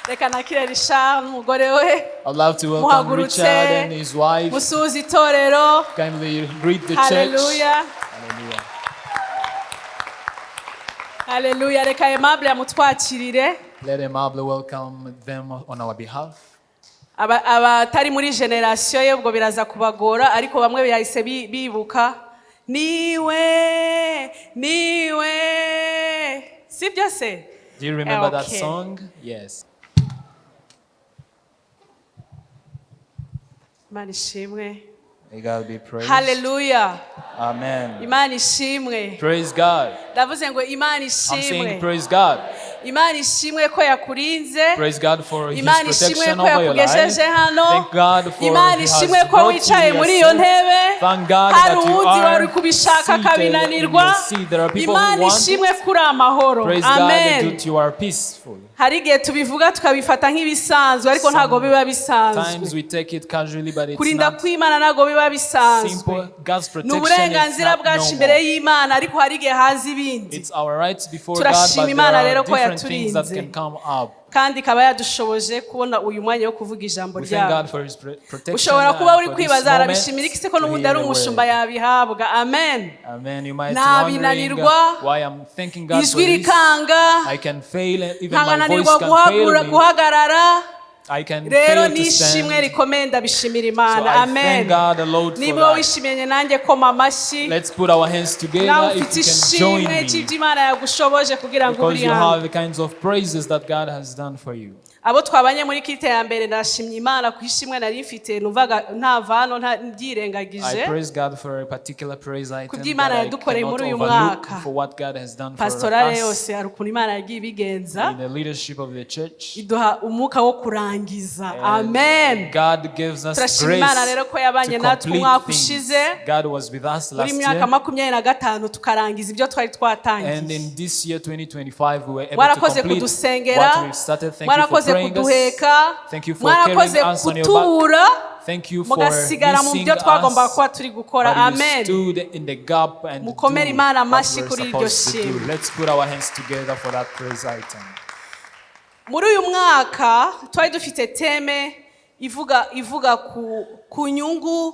Reka nakire Richard n'umugore we. I'd love to welcome Richard and his wife. Musuzi itorero. Kindly greet the Hallelujah. church. Hallelujah. Hallelujah. Reka Aimable amutwakirire. Let Aimable welcome them on our behalf. Abatari muri generation ye ubwo biraza kubagora ariko bamwe yahise bibuka niwe sibyo se. Do you remember that song? Yes. Imana ishimwe. May God be praised. Hallelujah. Amen. Imana ishimwe. Praise God. Ndavuze ngo Imana I'm ishimwe. saying praise God. Imana ishimwe ko yakurinze. Praise God for His Imana ishimwe protection ko over your life. yakugejeje hano. Thank God for Imana He has ishimwe ko brought wicaye you muri here iyo safe. ntebe. Thank God Hari that you uwundi wari are kubishaka seated in akabinanirwa. your seat. There are people Imana who want ishimwe it. kuri amahoro. Praise God Amen. that you are peaceful. Hari igihe tubivuga tukabifata nk'ibisanzwe ariko ntago biba bisanzwe. Sometimes we take it casually, but it's Kurinda not kw'Imana ntago biba bisanzwe. simple. God's protection is N'uburenganzira not bwacu imbere normal. y'Imana ariko hari igihe haza ibindi. It's our rights before God, Turashima but Imana there rero are ko different things that yaturinze. can come up. Kandi ikaba yadushoboje kubona uyu mwanya wo kuvuga ijambo We thank ryayo. God for His protection. Ushobora kuba uri and for this kwibaza moment arabishimira iki se ko to n'ubundi hear ari the umushumba word. yabihabwa. Amen. Amen. You might be wondering Ntabinanirwa. why I'm thanking God for Ijwi this. rikanga. I can fail, even my voice Ntagananirwa can fail me. guhagarara. I can Rero fail to nishimwe stand. rikomeye ndabishimira So Imana. I Amen. thank God the Lord for Niba that. wishimiye nanjye koma amashyi. Let's put our hands together Nawe if ufite you can join ishimwe me. cy'ibyo Imana yagushoboje kugira ngo Because uri you hano. have the kinds of praises that God has done for you. Abo twabanye muri kite ya mbere ndashimye Imana ku ishimwe nari mfite numvaga ntava hano ntabyirengagije. I praise God for a particular praise item Ku that by'Imana I yadukoreye muri cannot uyu overlook mwaka. for what God has done for Pastorale us yose hari ukuntu Imana yagiye ibigenza. in the leadership of the church. Iduha umwuka wo kurangiza. Amen. God gives us Turashima Imana grace rero ko yabanye to natwe umwaka complete things. ushize. God was with us Muri last myaka year, 25 tukarangiza ibyo twari and twatangiye. in this year 2025 we were able to Mwarakoze complete kudusengera. what we've started. Thank you for Mwarakoze praying us. kuduheka. Thank you for carrying Mwarakoze us on your back. kutubura. Thank you for Mugasigara mu missing byo twagomba us, kuba turi gukora. but you Amen. stood in the gap and Mukomere do Imana what amashyi we're kuri iryo supposed to do. shimwe. Let's put our hands together for that praise item. Muri uyu mwaka twari dufite teme ivuga ku nyungu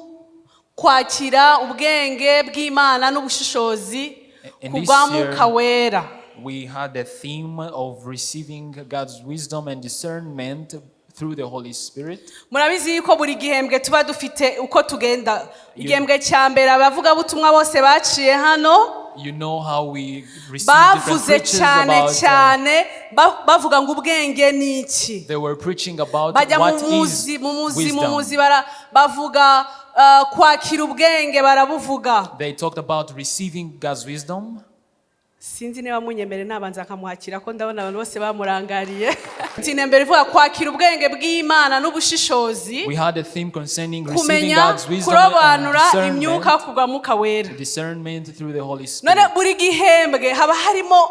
kwakira ubwenge bw'Imana n'ubushishozi kubwa Mwuka Wera. We had a theme of receiving God's wisdom and discernment through the Holy Spirit. Murabizi yuko buri gihembwe tuba dufite uko tugenda. Igihembwe cya mbere abavuga butumwa bose baciye hano. You know how we receive different Bavuze preachers cyane bavuga ngo ubwenge ni iki. they were preaching about Bajya what mu is muzi wisdom. bavuga kwakira ubwenge barabuvuga. They talked about receiving God's wisdom. Sinzi niba munyemere nabanza akamuhakira ko ndabona abantu bose bamurangariye. Tinembere ivuga kwakira ubwenge bw'Imana n'ubushishozi. We had a theme concerning receiving Kumenya God's wisdom and kurobanura imyuka kugwa Mwuka Wera. discernment through the Holy Spirit. None buri gihembwe haba harimo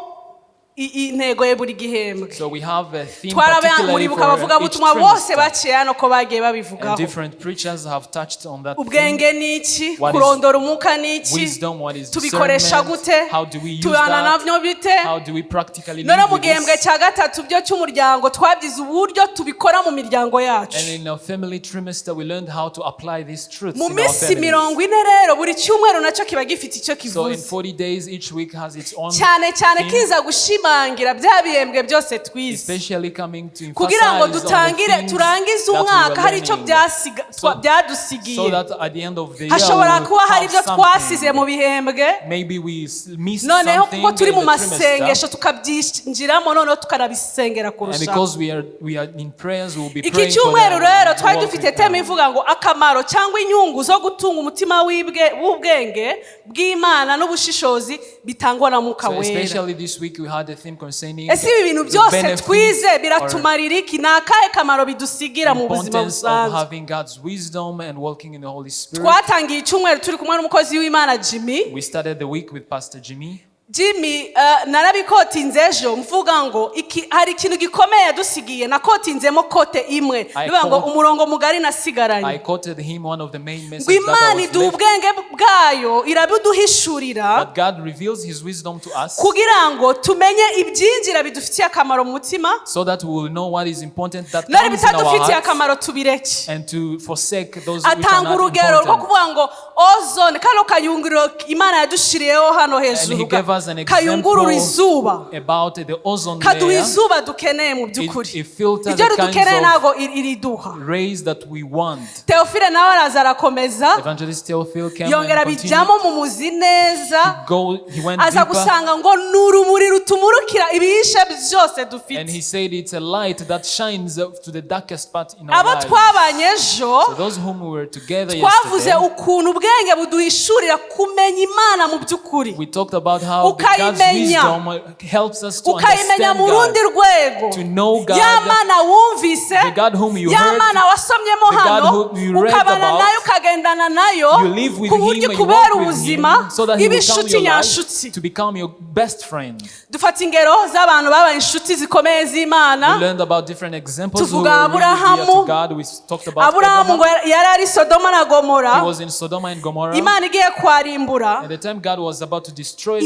intego ye buri gihembwe. So we have a theme Twarabe particularly muribuka bavuga for each butumwa bose trimester. baciye hano ko bagiye And babivugaho. different preachers have touched on that theme. Ubwenge ni iki? What is Kurondora umwuka ni iki? Wisdom, what is Tubikoresha discernment? gute? How do we use Tubana that? nabyo bite? How do we practically None live mu with gihembwe this? cya gatatu byo cy'umuryango twabyize uburyo tubikora mu miryango yacu. And in our family trimester, we learned how to apply these truths Mu in our minsi families. 40 rero buri cyumweru nacyo kiba gifite icyo So in kivuze. 40 days, each week has its own Cyane theme, kiza gushimangira bya bihembwe byose twize. especially coming to Kugira ngo emphasize on the dutangire things turangize that we umwaka were hari icyo learning. So byadusigiye. that at the end of the year, Hashobora we kuba hari will ibyo have twasize mu something. bihembwe. Maybe we missed Noneho something kuko turi in mu the trimester. masengesho tukabyinjiramo noneho tukanabisengera And kurushaho. because we are in prayers, we will be Iki praying for cyumweru rero them. twari dufite teme ivuga ngo akamaro cyangwa inyungu zo gutunga umutima w'ubwenge bw'Imana n'ubushishozi bitangwa na Mwuka So Wera. especially this week, we had a theme concerning Ese ibi bintu the byose benefits twize biratumarira iki? Ni akahe kamaro bidusigira mu buzima importance of busanzwe? having God's wisdom and walking in the Holy Spirit. Twatangiye icyumweru turi kumwe n'umukozi w'Imana Jimmy. We started the week with Pastor Jimmy. Jimmy narabikotinze ejo mvuga ngo hari ikintu gikomeye dusigiye nakotinzemo kote imwe nivuga ngo umurongo mugari nasigaranye. I quoted him one of the main messages that Imana iduha ubwenge bwayo irabiduhishurira. That God reveals his wisdom to us. Kugira ngo tumenye ibyinjira bidufitiye akamaro mu mutima. So that we will know what is important that comes in our bitadufitiye akamaro tubireke. And to forsake those which are not atanga urugero rwo kuvuga ngo ozone kano kayunguriro Imana yadushiriyeho hano hejuru. Kayungurura izuba about the ozone kaduha izuba dukeneye mu by'ukuri. Ibyo dukeneye ntago iriduha. Rays that we want. Theophile nawe araza arakomeza. Evangelist Theophile came yongera bijyamo mu muzi neza. Aza gusanga ngo n'urumuri rutumurukira ibihishe byose dufite. And he said it's a light that shines to the darkest part in our lives. Abo twabanye ejo. So those whom we were together twavuze ukuntu ubwenge buduhishurira kumenya Imana mu by'ukuri. We talked about how God's wisdom helps us to understand God, to know God, the God whom you heard, the God whom you read about, you live with Him, you walk with Him, so that He will become your life, to become your best friend. We learned about different examples who were really dear to God. We talked about Abraham. He was in Sodom and Gomorrah. At the time God was about to destroy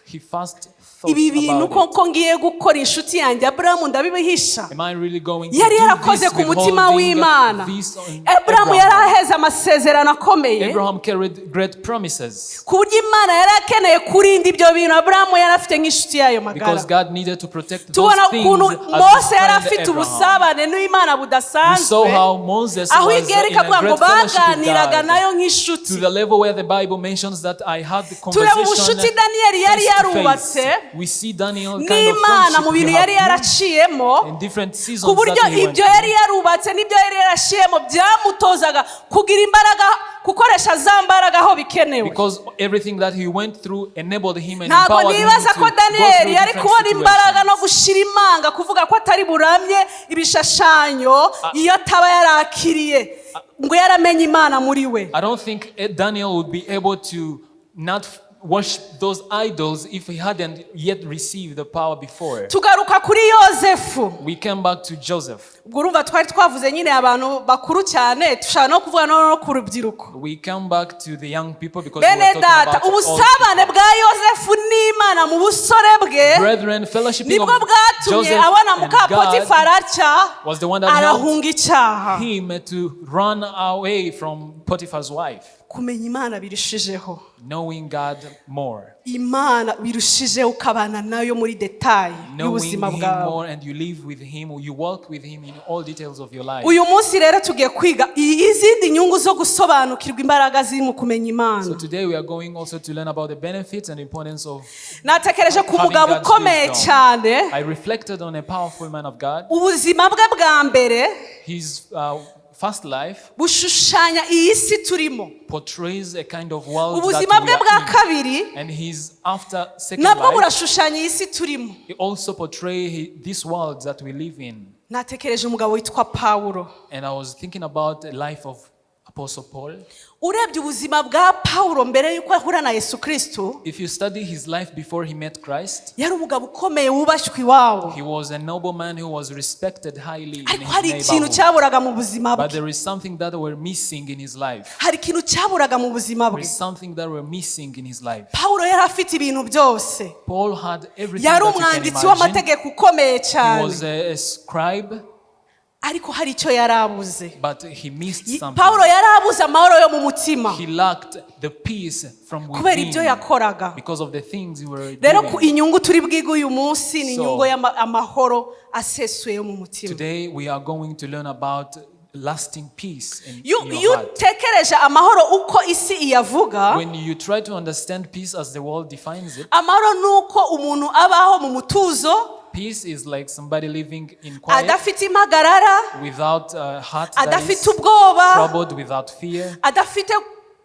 he first ibi bintu koko ngiye gukora inshuti yanjye Abraham ndabibihisha. Yari yarakoze ku mutima w'Imana. Abraham yaraheze amasezerano akomeye. Abraham carried great promises. Ku buryo Imana yarakeneye kurinda ibyo bintu Abraham yarafite nk'inshuti yayo magara. Because God needed to protect those tubona things. ukuntu Mose yarafite ubusabane n'Imana budasanzwe. We saw how Moses aho was in a great fellowship with God. To the level where the Bible mentions that I had the conversation face to face. We see Daniel kind of friendship mu bintu yari yaraciyemo in different seasons ku buryo ibyo yari yarubatse n'ibyo yari yaraciyemo byamutozaga kugira imbaraga kukoresha za mbaraga aho bikenewe. Because everything that he went through enabled him and empowered him to nibaza ko Daniel yari kubona imbaraga no gushira imanga kuvuga ko atari buramye ibishashanyo iyo ataba yarakiriye ngo yaramenye Imana muri we. I don't think Daniel would be able to not worship those idols if he hadn't yet received the power before. Tugaruka kuri Yosefu. We came back to Joseph. Urumva twari twavuze nyine abantu bakuru cyane tushaka no kuvuga no ku rubyiruko. We come back to the young people because we were talking about ubusabane bwa Yosefu n'Imana mu busore bwe. Brethren, fellowshipping of Joseph and God was the one that helped him to run away from Potiphar's wife. Kumenya Imana birushijeho. Knowing God more. Imana birushijeho ukabana nayo muri detail y'ubuzima bwawe. Knowing Him more and you live with Him, you walk with Him in all details of your life. Uyu munsi rero tugiye kwiga izindi nyungu zo gusobanukirwa imbaraga ziri mu kumenya Imana. So today we are going also to learn about the benefits and importance of natekereje ku mugabo ukomeye cyane. I reflected on a powerful man of God. Ubuzima bwe bwa mbere his first life bushushanya iyi si turimo. Portrays a kind of world ubuzima bwe bwa kabiri and his after second nabwo life burashushanya iyi si turimo. He also portray this world that we live in. Natekereje umugabo witwa Paulo. And I was thinking about the life of Apostle Paul. Urebye ubuzima bwa Paulo mbere yuko ahura na Yesu Kristo. If you study his life before he met Christ, yari umugabo ukomeye wubashywe iwabo. He was a noble man who was respected highly in his neighborhood. Hari ikintu cyaburaga mu buzima bwe. But there is something that were missing in his life. Hari ikintu cyaburaga mu buzima bwe. There is something that were missing in his life. Paulo yari afite ibintu byose. Paul had everything yari that you can umwanditsi w'amategeko ukomeye cyane. He was a scribe. Ariko hari icyo yarabuze. But he missed something. Paulo yarabuze amahoro yo mu mutima. He lacked the peace from within. Kubera ibyo yakoraga. Because of the things he were doing. Rero ku inyungu turi bwiga uyu munsi ni inyungu y'amahoro asesuye yo mu mutima. Today we are going to learn about lasting peace in your heart. Tekereje amahoro uko isi iyavuga. When you try to understand peace as the world defines it. Amahoro nuko umuntu abaho mu mutuzo. Peace is like somebody living in quiet, adafite impagarara, without heart adafite ubwoba, troubled, without fear, adafite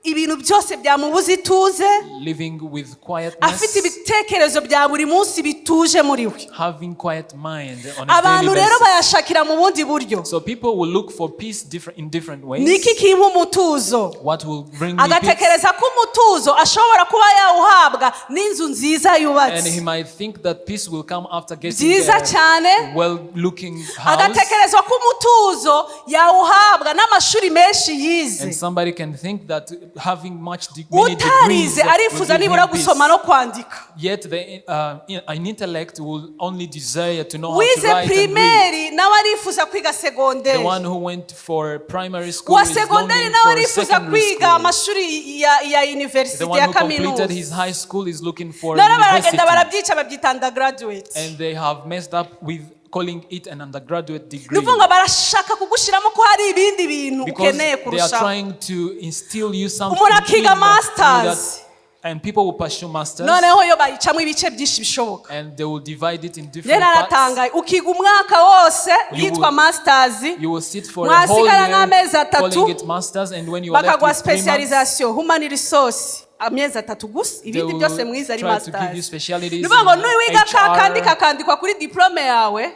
ibintu byose byamubuza ituze, living with afite quietness, ibitekerezo bya buri munsi bituje muri we. having quiet mind on a Abantu daily rero basis. bayashakira mu bundi buryo. So people will look for peace in different ways. Niki kimpa umutuzo? What will bring me peace? Agatekereza ko umutuzo ashobora kuba yawuhabwa n'inzu nziza And he yubatse might think that peace will come after getting nziza a cyane. well-looking house. Agatekereza ko umutuzo yawuhabwa n'amashuri menshi And yize. somebody can think that having many degrees Utarize will arifuza give nibura him peace. gusoma no kwandika. Yet an intellect will only desire to know how to Wize write and read. primary nawe arifuza kwiga The segonderi. one who went for primary school Wa is segonderi longing nawe for arifuza secondary kwiga school. amashuri ya The university one ya who completed kaminuza. his high school is looking for None university. baragenda barabyica babyita undergraduate. And they have messed up with calling it an undergraduate degree. Nuvuga ngo barashaka kugushiramo ko hari ibindi bintu Because ukeneye they are kurushaho. trying to instill you something Umuntu akiga in masters. that, and people will pursue masters, Noneho yo bayicamo ibice byinshi bishoboka. and they will divide it in Njye different parts. naratangaye ukiga umwaka wose You yitwa will- masters, You will sit for a whole mwasigara year nk'amezi atatu calling it masters, and when you are left bakagwa with 3 months, specialization human resource amezi atatu gusa they ibindi will byose mwiza ari try to give you masters. specialities Nuvuga ngo in nuwiga kakandi HR. kakandikwa kuri diplome yawe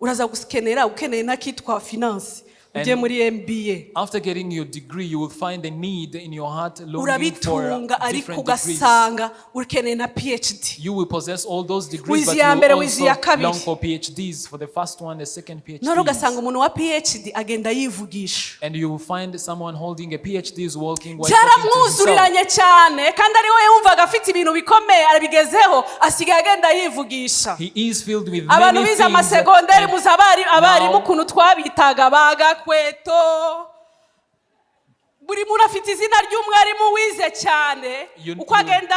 uraza gukenera ukeneye n'akitwa finance ujye muri MBA. After getting your degree, you will find a need in your heart longing for Urabitunga ariko different degrees. ugasanga ukeneye na PhD. You will possess all those degrees, but Wizi ya you mbere, will wizi ya also kabiri. long for PhDs, for the first one, the second None ugasanga PhD. umuntu wa PhD agenda yivugisha. And you will find someone holding a PhD is walking while talking to himself. Byaramwuzuriranye cyane kandi ari we yumvaga afite ibintu bikomeye arabigezeho asigaye agenda yivugisha. He is filled with Abantu many bize things. amasegonderi and muzi abarimu now- ukuntu twabitaga bagakweto. Buri muntu afite izina ry'umwarimu wize cyane uko agenda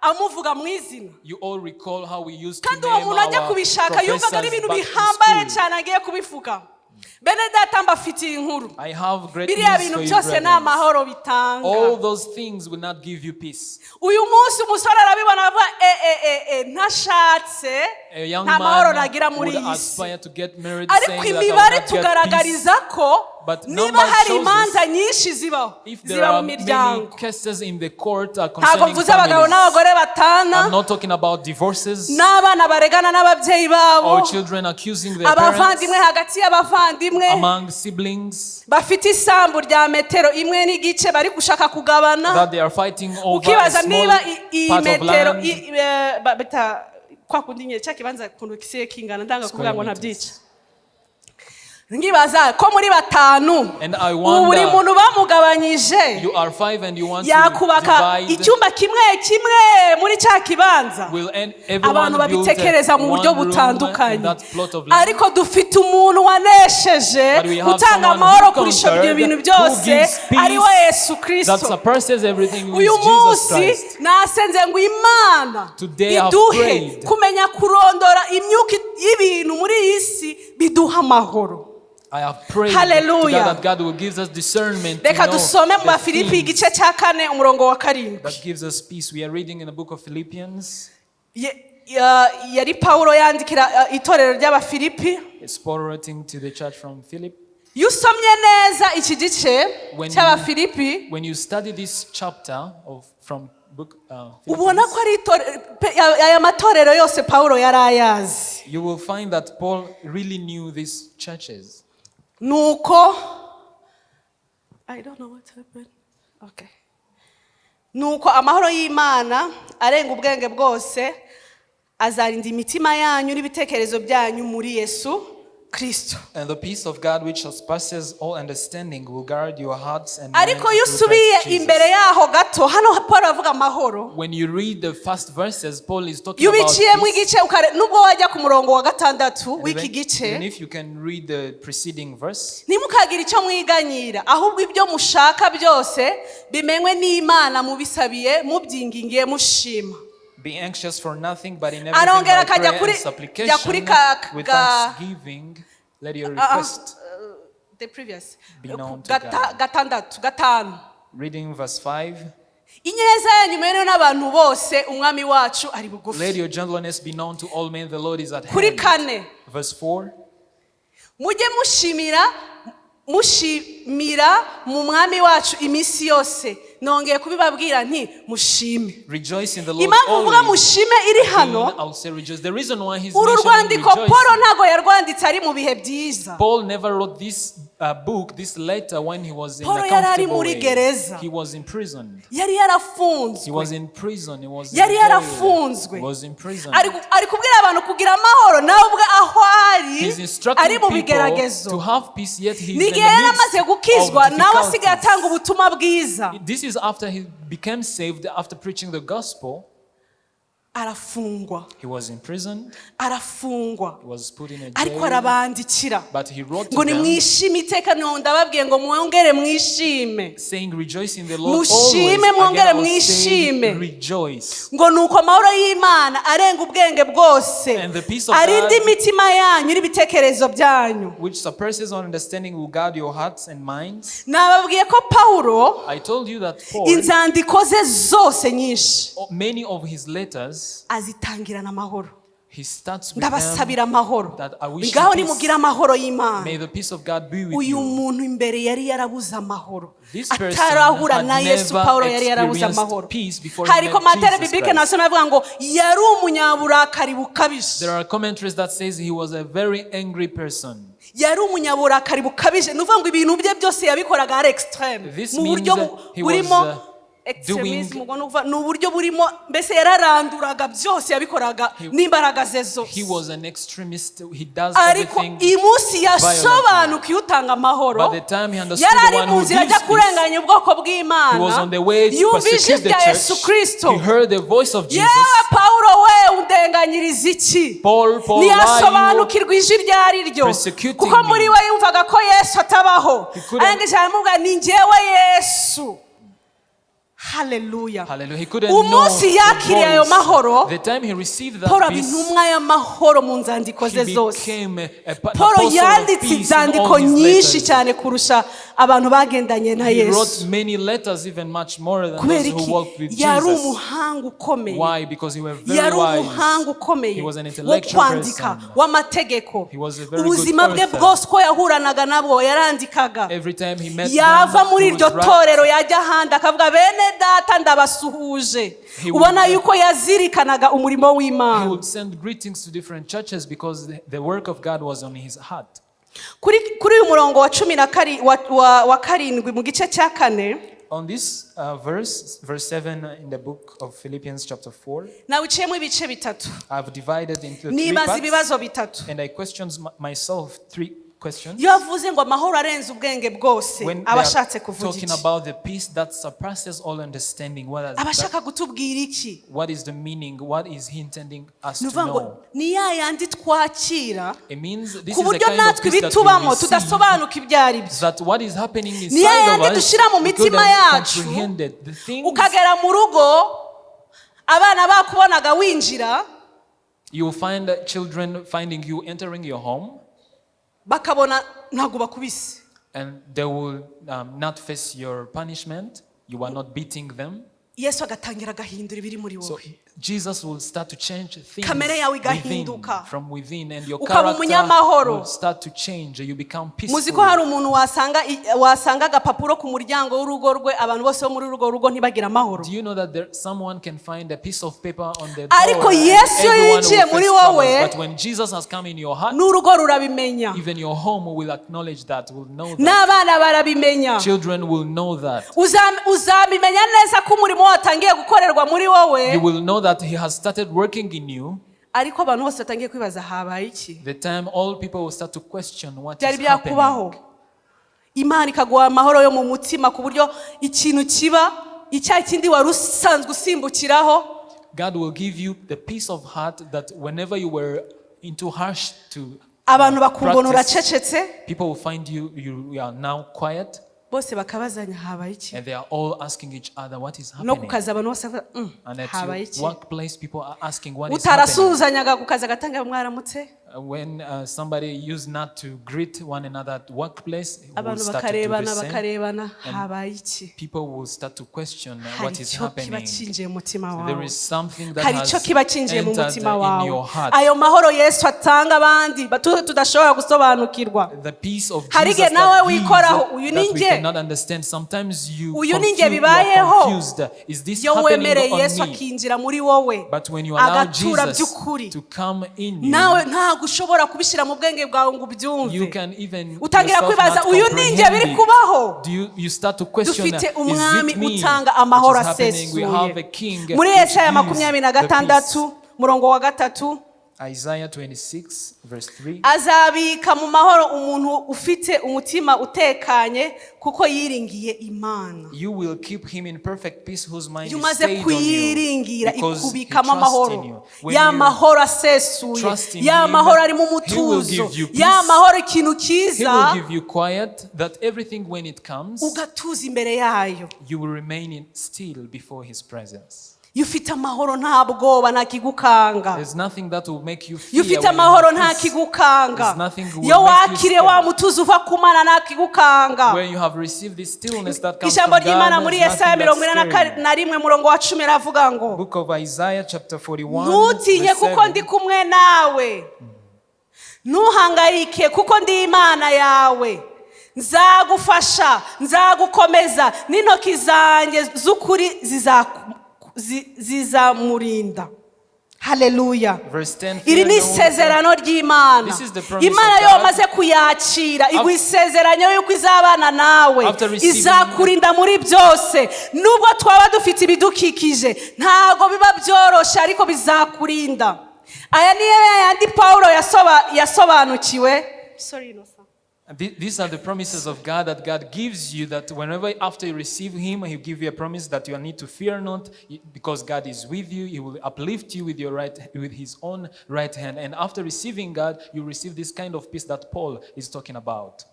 amuvuga mu izina. You all recall how we used to Kandi uwo name muntu ajya our kubishaka yumvaga ari professors ibintu back in bihambaye school. cyane agiye kubivuga. Bene data mbafitiye inkuru. I have great Biriya news bintu for you, byose ni brethren. amahoro bitanga. All those things will not give you peace. Uyu munsi umusore arabibona avuga ntashatse A young nta mahoro man nagira muri would iyi si. aspire to get married, Ariko saying that I will imibare not get peace. tugaragariza ko But niba numbers hari shows us imanza nyinshi zibaho if there ziba mu are many miryango. cases in the court Ntabwo concerning mvuze abagabo families. n'abagore batana I'm not talking about divorces n'abana baregana n'ababyeyi babo, or children accusing their parents, abavandimwe hagati y'abavandimwe among siblings, bafite isambu rya metero imwe n'igice bari gushaka kugabana. that they are fighting over a Ukibaza small niba iyi part of metero land. kwa kundi nye cya kibanza kuntu kisiye kingana ndanga kuvuga ngo meters. ntabyica. Ngibaza ko muri batanu And I ubu buri wonder, muntu bamugabanyije you are 5 and you want to yakubaka divide. icyumba kimwe muri cya kibanza. Will everyone Abantu build babitekereza mu buryo one room in butandukanye, that plot of land? ariko dufite umuntu wanesheje But we have utanga someone amahoro who kurusha ibyo conquered, bintu who byose, gives peace ari we Yesu That Kristo. surpasses everything, who Uyu is Jesus munsi Christ. nasenze ngo Imana Today I've iduhe prayed. kumenya kurondora imyuka y'ibintu muri iyi si biduha amahoro. I have prayed Hallelujah. that God will give us discernment to Reka know dusome mu the Bafilipi things igice cya 4 umurongo wa 7. that gives us peace. We are reading in the book of Philippians. Yari Pawulo yandikira itorero ry'Abafilipi. It's Paul writing to the church from Philip. Iyo usomye neza iki gice When cy'Abafilipi When you study this chapter from book ubona Philippians, ko ari aya matorero yose Pawulo yari ayazi. you will find that Paul really knew these churches. Nuko I don't know what happened. Okay. Nuko amahoro y'Imana arenga ubwenge bwose azarinda imitima yanyu n'ibitekerezo byanyu muri Yesu Kristo. And the peace of God which surpasses all understanding will guard your hearts and minds Ariko iyo through usubiye Christ Jesus. imbere yaho gato hano Paul avuga amahoro. When you read the first verses, Paul is talking Iyo about ubiciyemo peace. igice nubwo wajya ku murongo wa 6 And w'iki even gice if you can read the preceding verse, ntimukagira icyo mwiganyira ahubwo ibyo mushaka byose bimenywe n'Imana mubisabiye mubyingingiye mushima. be anxious for nothing, but in everything Arongera by prayer akajya and kuri supplication with thanksgiving, let your request the previous be known to God. gatanu. Reading verse 5. Ineza yanyu imenywe n'abantu bose umwami wacu ari Let bugufi. your gentleness be known to all men, the Lord is at Kuri hand. 4 Verse 4. mujye mushimira mushimira mu mwami wacu imisi yose. Nongeye kubibabwira nti mushime. Rejoice in the Lord Impamvu uvuga mushime iri hano, I'll say rejoice. The reason why he's uru mentioning rwandiko Paul rejoicing, ntago yarwanditse ari mu bihe byiza. Paul never wrote this book, this letter, when he was in Paul a yari ari comfortable muri way. gereza. He was in prison. Yari He yarafunzwe. was in prison. He was in Yari jail. yarafunzwe. He was in prison. Ari kubwira abantu kugira amahoro nawe ubwe aho He's ari instructing mu people bigeragezo. to have peace, yet he's in the N'igihe yari amaze midst gukizwa of nawe asigaye atanga difficulties. ubutumwa bwiza. This is after he became saved, after preaching the gospel. Arafungwa. He was in prison. Arafungwa. He was put in a Ariko jail. arabandikira But he wrote to ngo them, nimwishime iteka ndababwiye ngo mwongere mwishime. saying, rejoice in the Lord Mushime, always. mwongere Again, I will say, mwishime. rejoice. Ngo nuko amahoro y'Imana arenga ubwenge bwose And the peace of arinde God, imitima yanyu n'ibitekerezo byanyu. which suppresses all understanding, will guard your hearts and minds. Nababwiye ko Pawulo I told you that Paul, inzandiko ze zose nyinshi many of his letters, azitangirana amahoro. he starts with Ndabasabira them, amahoro. that I wish Ngaho you peace. nimugira amahoro y'Imana. May the peace of God be with Uyu you. muntu imbere yari yarabuze amahoro. This person Atarahura had na Yesu, never Pawulo yari yarabuze experienced amahoro. peace before he Hari met komantere Jesus biblike Christ. nasoma avuga ngo yari umunyaburakari bukabije. There are commentaries that says he was a very angry person. Yari umunyaburakari bukabije. Nuvuga ngo ibintu bye byose yabikoraga ari extreme. This Mu means buryo that he burimo was extremism, ni uburyo burimo mbese yararanduraga byose yabikoraga n'imbaraga ze zose. He was an extremist. He does Ariko everything. iyi munsi yasobanukiye utanga amahoro. By the time he understood Yari the ari one mu who nzira gives ajya peace, kurenganya ubwoko he was bw'Imana. on the way to Yumvise persecute the ibya Yesu church. Kristo. He heard the voice of Jesus. Yewe Pawulo we undenganyiriza iki? Paul, why Ntiyasobanukirwa ijwi iryo ari ryo. persecuting Kuko muri me? we yumvaga ko Yesu atabaho. He couldn't- Arangije aramubwira ni njyewe Yesu. Hallelujah. Hallelujah. He couldn't know Umunsi yakiriye ayo the mahoro, voice. The time he received that Paul aba peace, intumwa y'amahoro mu nzandiko ze he zose. became an Paul apostle of yanditse peace in inzandiko all his nyinshi letters. cyane kurusha abantu bagendanye na He wrote Yesu. many letters, even much more than Kubera those who iki? walked with Yari Jesus. umuhanga ukomeye. Why? Because he was very Yari umuhanga wise. ukomeye He was an wo intellectual kwandika person. w'amategeko. He was a very good Ubuzima bwe author. bwose uko yahuranaga nabo yarandikaga. Every time he met Yava them, muri he iryo would write. torero yajya ahandi akavuga bene data ndabasuhuje. He Ubona would- yuko yazirikanaga umurimo He w'Imana. would send greetings to different churches because the work of God was on his heart. Kuri uyu murongo wa cumi na wa karindwi mu gice cya kane, On this verse 7 in the book of Philippians chapter 4, nawuciyemo ibice bitatu. I've divided into 3 Nibaza parts, ibibazo bitatu. and I questioned myself 3 questions. Iyo avuze ngo amahoro arenze ubwenge bwose, When they aba are ashatse kuvuga talking iki? about the peace that surpasses all understanding, Aba ashaka kutubwira iki? what is the meaning? What is he intending us Ni to ukuvuga ngo know? ni ya yandi twakira It means this ku is the buryo kind of natwe peace that ibitubamo we receive, tudasobanuka ibyo ari byo. that what is happening Ni ya inside of yandi us, dushyira mu we couldn't mitima yacu, comprehend it. The things ukagera mu rugo abana bakubonaga winjira you will find children finding you entering your home, bakabona ntabwo bakubise. and they will not face your punishment. You are not beating them. Yesu agatangira agahindura ibiri muri So wowe. Jesus will start to change things Kamere yawe within, igahinduka. from within, and your Ukaba character umunyamahoro. will start to change. You become Muzi ko peaceful. hari umuntu wasanga agapapuro ku muryango w'urugo rwe, abantu bose bo muri urwo rugo ntibagire amahoro. Do you know that someone can find a piece of paper on the Ariko door, and Yesu iyo everyone yinjiye will muri face troubles, wowe, but when Jesus has come in your heart, n'urugo rurabimenya, even your home will acknowledge that, will know that. n'abana barabimenya. Children will know that. Uzabimenya neza ko umurimo watangiye gukorerwa muri wowe. You will know that he has started working in you. Ariko abantu bose batangiye kwibaza habaye iki? The time all people will start to question what Byari is happening. byakubaho. Imana ikaguha amahoro yo mu mutima ku buryo ikintu kiba icyaha kindi wari usanzwe usimbukiraho. God will give you the peace of heart that whenever you were into harsh to Abantu bakubona practice, uracecetse, people will find you are now quiet, bose bakabazanya habaye iki? and they are all asking each other what is No happening. kukaza abantu bose And at habaye your iki? workplace, people are asking what is happening. Utarasuhuzanyaga ku kazi agatanga mwaramutse. When somebody used not to greet one another at workplace, will abantu start to do the same. bakarebana habaye iki People will start to question hari what is icyo kiba happening. cinjiye mu mutima There wawe is something that hari has icyo kiba cinjiye mu entered mutima in wawe your heart. ayo mahoro Yesu atanga abandi tudashobora gusobanukirwa The peace of hari Jesus igihe nawe that wikoraho gives uyu that we ninjye cannot understand. Sometimes you uyu ninjye are bibayeho confused. Is this iyo happening wemereye Yesu on me? akinjira muri wowe But when you allow agatura Jesus by'ukuri to come in you, nawe ntabwo ushobora kubishyira mu bwenge bwawe ngo you ubyumve can even utangira yourself kwibaza not uyu comprehend ninjye biri it. kubaho You start to question, dufite is umwami it me utanga amahoro which is happening? We have a asesuye king muri which Yesaya gives the peace. 26 murongo wa 3 Isaiah 26 verse 3. azabika mu mahoro umuntu ufite umutima utekanye kuko yiringiye Imana You will keep him in perfect peace whose mind iyo is umaze stayed on you kuyiringira because he ikubikamo trusts in amahoro you. When ya you mahoro asesuye trust in ya him, mahoro ari mu he will mutuzo give you peace. ya mahoro ikintu He kiza will give you quiet, that everything when it comes, ugatuza imbere yayo you will remain still before his presence. iyo ufite amahoro nta bwoba nta kigukanga There's nothing that will make you fear. iyo ufite when you amahoro have nta peace. kigukanga There's nothing will iyo make you wakiriye wa scared. mutuzo uva ku Mana nta kigukanga When you have received this stillness that comes ijambo from ry'Imana God, muri there's Yesaya nothing that's scary. 41 murongo wa 10 aravuga ngo Book of Isaiah chapter 41 ntutinye verse kuko 7. ndi kumwe nawe ntuhangayike kuko ndi Imana yawe nzagufasha nzagukomeza n'intoki zanjye z'ukuri zizamurinda. Haleluya. Iri ni isezerano ry'Imana. Imana yo maze kuyakira igwa isezerano yuko izabana nawe izakurinda muri byose nubwo twaba dufite ibidukikije ntago biba byoroshe ariko bizakurinda. Aya niyo yandi Paulo yasobanukiwe. Sorry no. These are the promises of God that God gives you, that whenever after you receive Him, He'll give you a promise that you need to fear not, because God is with you. He will uplift you with with His own right hand. And after receiving God, you receive this kind of peace that Paul is talking about.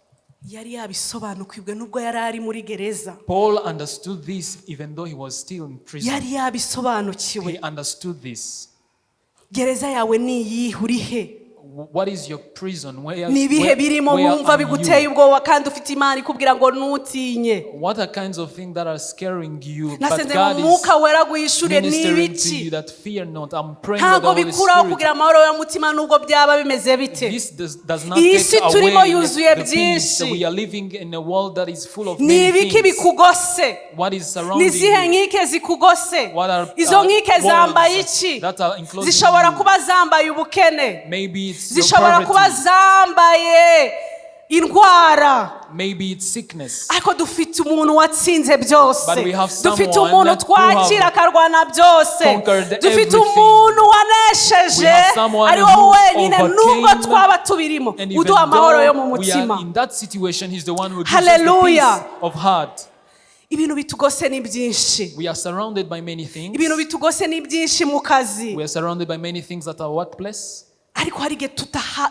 Paul understood this even though he was still in prison. He understood this. What is your prison? Where are you? What are kinds of things that are scaring you? But God is ministering to you that fear not. I'm praying with the Holy Spirit. This does not take away the peace. We are living in a world that is full of many things. What is surrounding you? What are walls that are enclosing you? Maybe it's zishobora kuba zambaye indwara, maybe it's sickness, ariko dufite umuntu watsinze byose, dufite umuntu umuntu twakira akarwana byose, dufite umuntu wanesheje ari wowe wenyine nubwo twaba tubirimo uduha amahoro yo mu mutima. Haleluya. Ibintu bitugose ni byinshi. We are surrounded by many things. Ibintu bitugose ni byinshi mu kazi. We are surrounded by many things at our workplace. Ariko hari igihe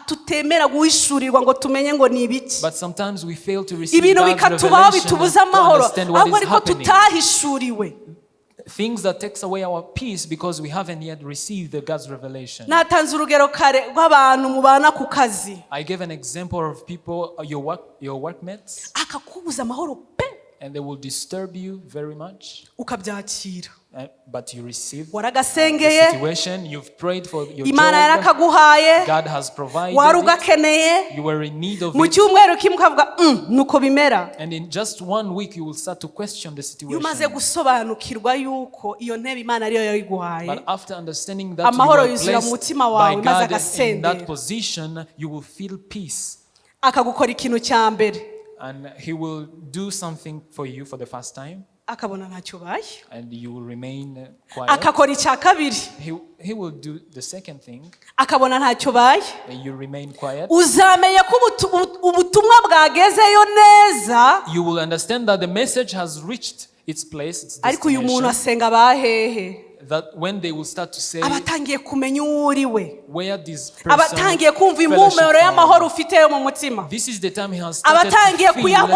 tutemera guhishurirwa ngo tumenye ngo ni ibiki. But sometimes we fail to receive ibintu God's bikatubaho revelation bitubuza amahoro to understand what is ariko happening. tutahishuriwe. Things that takes away our peace because we haven't yet received the God's revelation. Natanze urugero kare rw'abantu mubana ku kazi. I gave an example of people, your workmates. Akakubuza amahoro pe. And they will disturb you very much. Ukabyakira. But you receive the situation. You've prayed for your job. God has provided it. You were in need of it. And in just 1 week, you will start to question the situation. But after understanding that you are placed by God in that position, you will feel peace. And He will do something for you for the first time. And you will remain quiet. He will do the second thing. And you remain quiet. You will understand that the message has reached its place, its destination. That when they will start to say where this person this is the time he has started to feel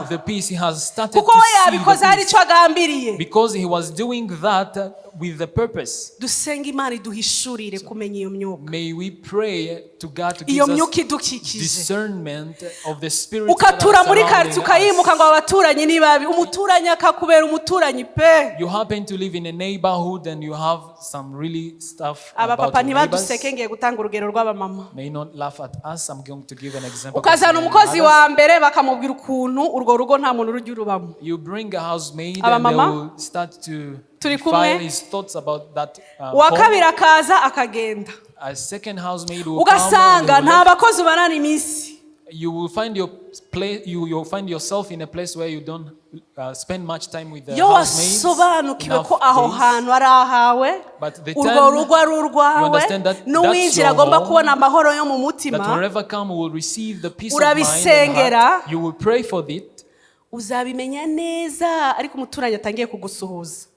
the peace. He has started to see the peace. Because he was doing that with the purpose. Dusenga Imana iduhishurire kumenya iyo myuka. May we pray to God to give us discernment of the spirit. Ukatura muri quartier ukayimuka ngo abaturanyi ni babi, umuturanyi akakubera umuturanyi pe. You happen to live in a neighborhood and you have some really stuff about papa ntibaduseke ngiye gutanga urugero rw'abamama. May not laugh at us. I'm going to give an example. Ukazana umukozi wa mbere bakamubwira ukuntu urwo rugo nta muntu urujya urubamo. You bring a housemaid and they will start to file his thoughts about that wakabiri akaza akagenda. A second housemaid will ugasanga nta bakozi banana iminsi. You will find your place. You'll find yourself in a place where you don't spend much time with the housemaids. Sobanukiwe ko aho hantu ari ahawe. Urwo rugo ari urwawe. N'uwinjira agomba kubona amahoro yo mu mutima. That wherever come will receive the peace of mind and heart. You will pray for it. Uzabimenya neza ariko umuturanyi atangiye kugusuhuza.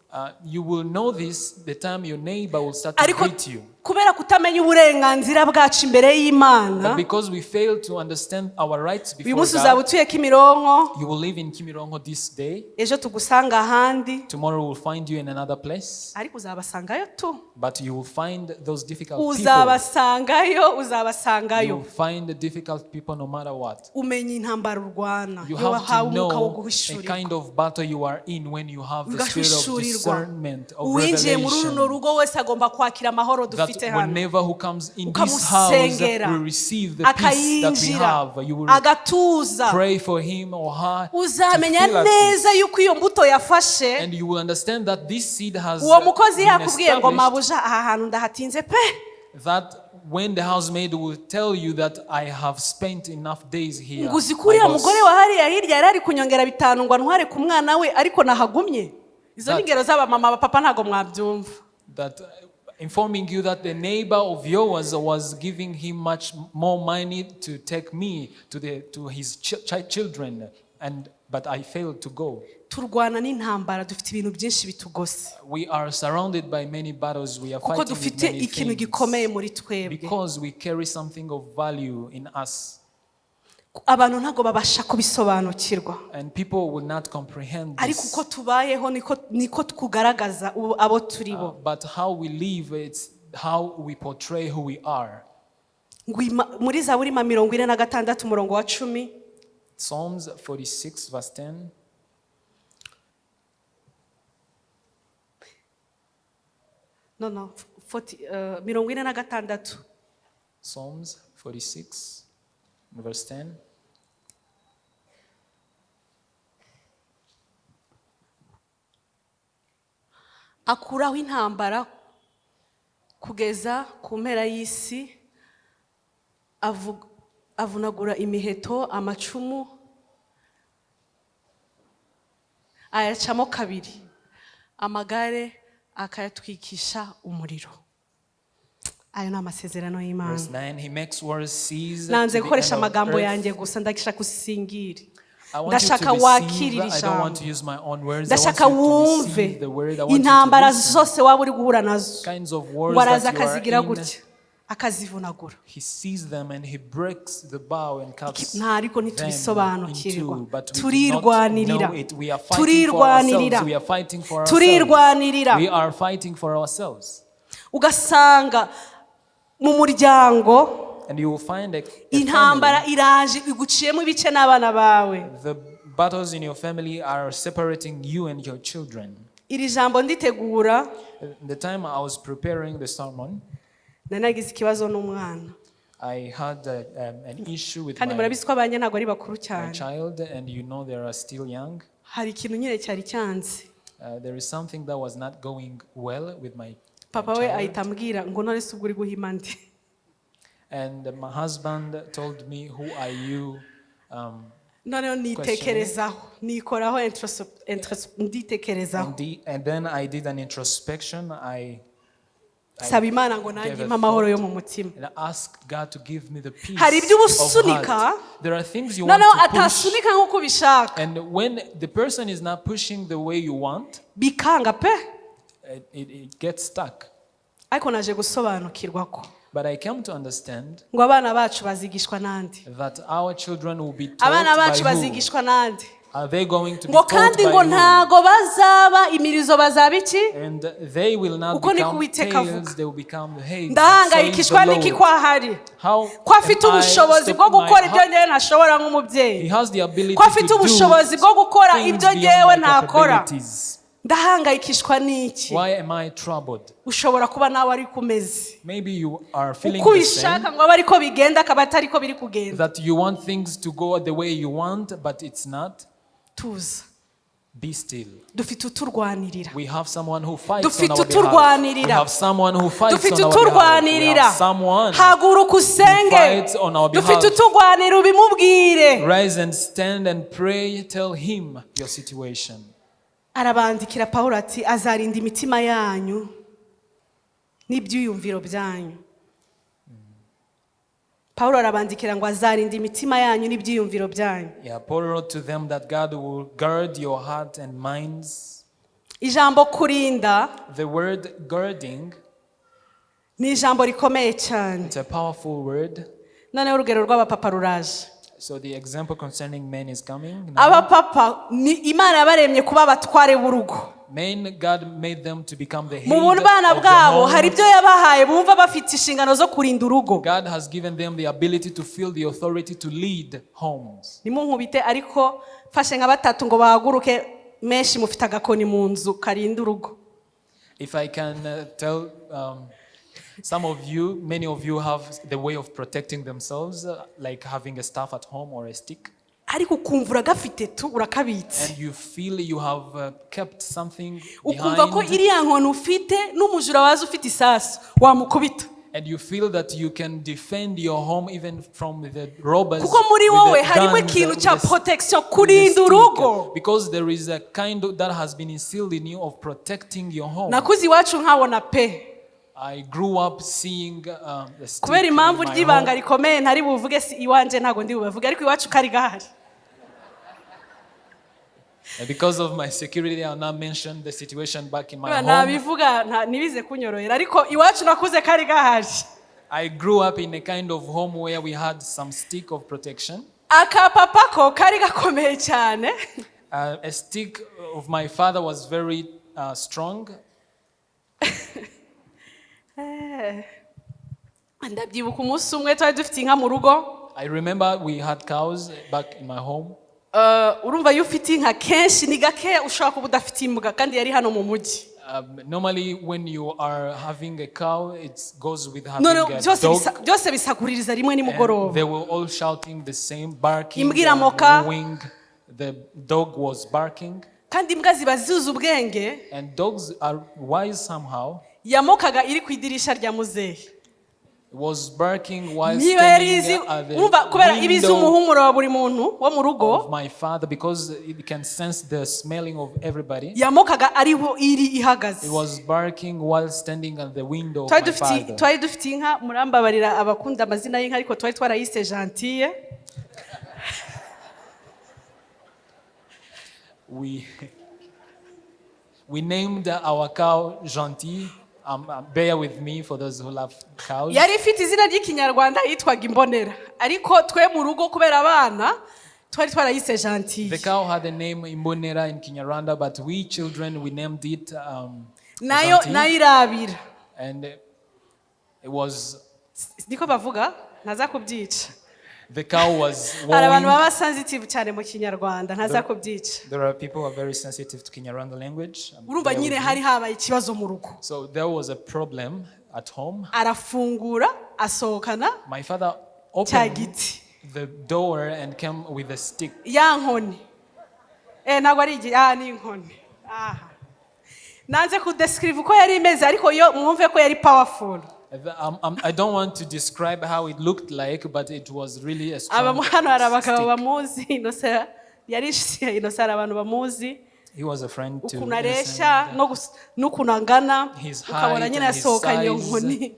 You will know this the time your neighbor will start to greet you. Kubera kutamenya uburenganzira bwacu imbere y'Imana. But because we fail to understand our rights before God. Uzabutuye Kimironko. You will live in Kimironko this day. Ejo tugusanga ahandi. Tomorrow we'll find you in another place. Ariko uzabasangayo tu. But you will find those difficult people. Uzabasangayo. You will find the difficult people no matter what. Umenya intambara urwana. You have to know a kind of battle you are in when you have the spirit of discernment of revelation. That whenever who comes in this house will receive the peace that we have. You will pray for him or her uzamenya neza yuko iyo mbuto yafashe. And you will understand that this seed has been established. That when the housemaid will tell you that I have spent enough days here. Nguzikuriya mugore wa hariya hirya yarari kunyongera 5 ngo ntware ku mwana we ariko nahagumye. Izo ningero z'aba mama papa ntago mwabyumva. That informing you that the neighbor of yours was giving him much more money to take me to his children, but I failed to go. Turwana n'intambara dufite ibintu byinshi bitugose. We are surrounded by many battles. We are fighting with many ikintu gikomeye muri twebwe. Because we carry something of value in us. Abantu ntago babasha kubisobanukirwa. And people will not comprehend this. Ariko uko tubayeho niko tukugaragaza abo turibo. But how we live, it's how we portray who we are. Muri Zaburi 46 umurongo wa 10. Psalms 46 verse 10. No, 46. Psalms 46 verse 10. Akuraho intambara kugeza ku mpera y'isi, avunagura imiheto amacumu, ayacamo kabiri, amagare akayatwikisha umuriro. Ayo ni amasezerano y'Imana. Verse 9, he makes wars cease. Nanze gukoresha amagambo yanjye gusa ndakisha kusingira. Ndashaka wakirira ijambo. Ndashaka wumve intambara zose waba uri guhura nazo. Waraza akazigira gutya akazivunagura. He sees them and he breaks the bow and cuts them ntariko ntitubisobanukirwa. Turirwanirira. We are fighting for ourselves. We are fighting for ourselves. Ugasanga mu muryango and you will find a intambara iraje iguciyemo ibice n'abana bawe. The battles in your family are separating you and your children. Iri jambo nditegura, the time I was preparing the sermon, nanagize ikibazo n'umwana. I had an issue with kandi murabizi ko abanye ntago ari bakuru cyane. My child, and you know they are still young. Hari ikintu nyine cyari cyanze. There is something that was not going well with my papa we ahitambwira ngo none se uguri guhima ndi. And my husband told me, who are you? None nitekerezaho, nikoraho nditekerezaho. And then I did an introspection. Saba Imana ngo nanjye amahoro yo mu mutima. And I asked God to give me the peace hari ibyo ubusunika. There are things you want to push. Atasunika nk'uko ubishaka. And when the person is not pushing the way you want, bikanga pe. It gets stuck. Ariko naje gusobanukirwa ko. But I came to understand ngo abana bacu bazigishwa nande. That our children will be taught by who? Are they going to be ngo taught kandi by ngo you? ntago bazaba imirizo bazaba iki And they will not Uko niko become Uwiteka tails, avuga. they will become the heads. ndahangayikishwa says the n'iki Lord. ko ahari How ko afite am I ubushobozi stop bwo my gukora ibyo heart? ngewe ntashobora He nk'umubyeyi has the ability ko afite to ubushobozi do bwo gukora things ibyo ngewe beyond my ntakora capabilities. ndahangayikishwa n'iki Why am I troubled? ushobora kuba nawe ari kumeze Maybe you are feeling uko the same, ubishaka ngo abe ariko bigenda akaba atari ko biri kugenda that you want things to go the way you want, but it's not. tuza Be still. dufite uturwanirira We have someone who fights on dufite our behalf. uturwanirira We have someone who fights dufite on our behalf. We uturwanirira have someone haguruka usenge fights on our behalf. dufite uturwanira ubimubwire Rise and stand and pray. Tell him your situation. arabandikira Pawulo ati azarinda imitima yanyu n'ibyiyumviro byanyu Pawulo arabandikira ngo azarinda imitima yanyu n'ibyiyumviro byanyu Yeah, Paul wrote to them that God will guard your heart and minds. ijambo kurinda The word guarding, ni ijambo rikomeye cyane it's a powerful word. noneho urugero rw'abapapa ruraje So the example concerning men is coming now. abapapa ni Imana yabaremye kuba abatware b'urugo Men, God made them to become the head mu bana of the bwabo hari home. ibyo yabahaye bumva bafite inshingano zo kurinda urugo God has given them the ability to feel the authority to lead homes. nimunkubite ariko fashe nka batatu ngo bahaguruke menshi mufite agakoni mu nzu karinda urugo If I can tell some of you, many of you have the way of protecting themselves, like having a staff at home or a stick. ariko ukumva uragafite tu urakabitse And you feel you have kept something ukumva ko behind. iriya nkoni ufite n'umujura waza ufite isasu wamukubita And you feel that you can defend your home even from the robbers. kuko muri with wowe the harimo guns, ikintu with cya the protection with the kurinda stick. urugo Because there is a kind that has been instilled in you of protecting your home. nakuze iwacu nkabona pe I grew up seeing the stick kubera in impamvu my ry'ibanga home. rikomeye ntari buvuge si iwanje ntago ndi bubavuge ariko iwacu kari gahari And because of my security, I'll not mention the situation back in my home. nabivuga ntibize kunyorohera ariko iwacu nakuze kari gahari I grew up in a kind of home where we had some stick of protection. akapapa ko kari gakomeye cyane A stick of my father was very strong. ndabyibuka umunsi umwe twari dufite inka mu rugo I remember we had cows back in my home. urumva iyo ufite inka kenshi ni gake ushobora kuba udafite imbwa kandi yari hano mu mujyi Normally when you are having a cow, it goes with having a dog. byose bisaguririza rimwe And nimugoroba they were all shouting the same, barking, Imbwa iramoka. mooing. The dog was barking. kandi imbwa ziba zuzuye ubwenge And dogs are wise somehow. yamokaga iri ku idirisha rya muzehe It was barking while niba yari izi standing at the urumva kubera ibizi window umuhumuro wa buri muntu wo mu rugo of my father, because it can sense the smelling of everybody. yamokaga ariho iri ihagaze It was barking while standing at the window of my father. twari dufite inka murambabarira abakunda amazina y'inka ariko twari twarayise gentille We named our cow Gentil. Bear with me for those who love cows. yari ifite izina ry'ikinyarwanda yitwaga imbonera ariko twe mu rugo kubera abana twari twarayise gentille The cow had the name Imbonera in Kinyarwanda, but we children, we named it nayo Gentil. irabira And it was, niko bavuga ntaza kubyica the cow was hari abantu wowing. baba sensitive cyane mu kinyarwanda ntaza kubyica There are people who are very sensitive to Kinyarwanda language. urumva Bear nyine with me. hari habaye ikibazo mu rugo So there was a problem at home. arafungura asohokana My father cya opened giti the door and came with a stick. ya nkoni ntabwo ari ni inkoni aha nanze kudescribe uko yari imeze ariko yo mwumve ko yari powerful I don't want to describe how it looked like, but it was really a strong hano hari abagabo stick. bamuzi Innocent yari inshuti Innocent hari abantu bamuzi He was a friend to ukuntu Innocent. areshya n'ukuntu angana His ukabona height nyine and his yasohokanye iyo size, nkoni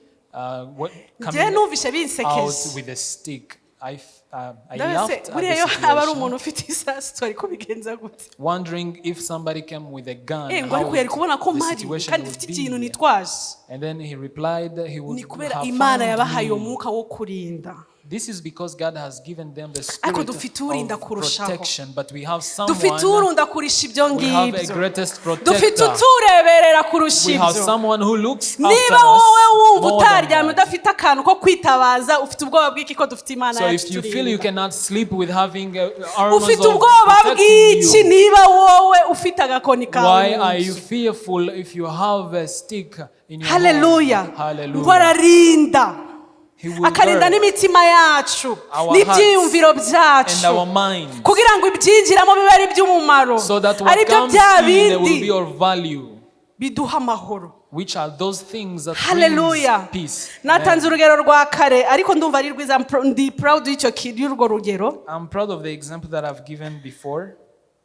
njyewe coming numvishe out binsekeje with a stick. I Ndabese, laughed at buriya the yo aba ari situation, umuntu ufite isasu twari kubigenza gute wondering if somebody came with a gun, ngo ariko yari kubona ko the mpari situation kandi would mfite ikintu be. nitwaje And then he replied he would ni kubera have imana found yabahaye me. umwuka wo kurinda This is because God has given them the spirit of protection, but we have someone, we have someone who looks after us. So if you feel you cannot sleep with having arms of protecting you, why are you fearful if you have a stick in your Hallelujah. Hallelujah. akarinda n'imitima yacu n'ibyiyumviro byacu kugira ngo ibyinjiramo bibe ari iby'umumaro ari byo bya bindi biduha amahoro. Which are those things that brings peace. Natanze urugero rwa kare ariko ndumva ari rwiza. Ndi proud y'urwo rugero. I'm proud of the example that I've given before.